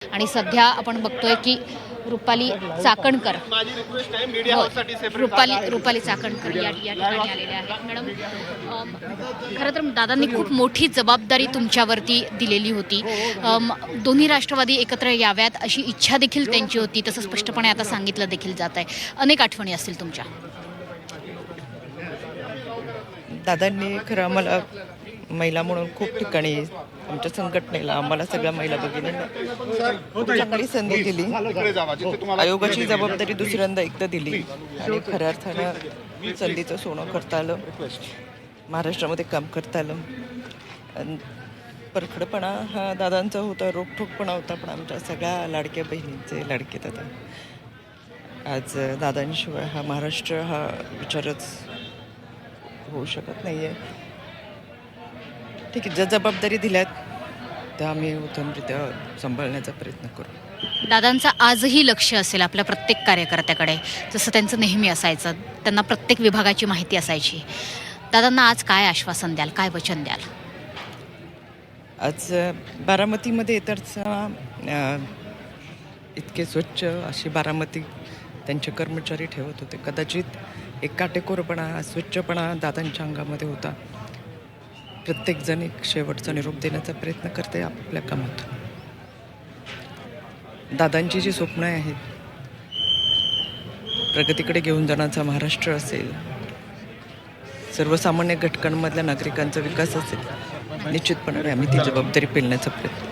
आणि सध्या आपण बघतोय की रुपाली चाकणकर रुपाली चाकणकर या ठिकाणी आलेल्या आहेत. मॅडम, खरं तर दादांनी खूप मोठी जबाबदारी तुमच्यावरती दिलेली होती. दोन्ही राष्ट्रवादी एकत्र याव्यात अशी इच्छा देखील त्यांची होती, तसं स्पष्टपणे आता सांगितलं देखील जात आहे. अनेक आठवणी असतील तुमच्या. दादांनी खरं आम्हाला महिला म्हणून खूप ठिकाणी आमच्या संघटनेला आम्हाला सगळ्या महिला भगिनींना खूप चांगली संधी दिली. आयोगाची जबाबदारी दुसऱ्यांदा एकदा दिली आणि खऱ्या अर्थानं संधीचं सोनं करता आलं, महाराष्ट्रामध्ये काम करता आलं. परखडपणा हा दादांचा होता, रोखठोकपणा होता, पण आमच्या सगळ्या लाडक्या बहिणींचे लाडके दादा. आज दादांशिवाय हा महाराष्ट्र हा विचारच होऊ शकत नाही आहे. ठीक आहे, ज्या जबाबदारी दिल्यात त्या आम्ही उत्तमरित्या सांभाळण्याचा प्रयत्न करू. दादांचं आजही लक्ष असेल आपल्या प्रत्येक कार्यकर्त्याकडे, जसं त्यांचं नेहमी असायचं. त्यांना प्रत्येक विभागाची माहिती असायची. दादांना आज काय आश्वासन द्याल, काय वचन द्याल? आज बारामतीमध्ये तर इतके स्वच्छ अशी बारामती त्यांचे कर्मचारी ठेवत होते. कदाचित एक काटेकोरपणा, स्वच्छपणा दादांच्या अंगामध्ये होता. प्रत्येकजण एक शेवटचा निरोप देण्याचा प्रयत्न करते आपल्या कामात. दादांची जी स्वप्न आहेत, प्रगतीकडे घेऊन जाण्याचा महाराष्ट्र असेल, सर्वसामान्य घटकांमधल्या नागरिकांचा विकास असेल, निश्चितपणे आम्ही ती जबाबदारी पेलण्याचा प्रयत्न.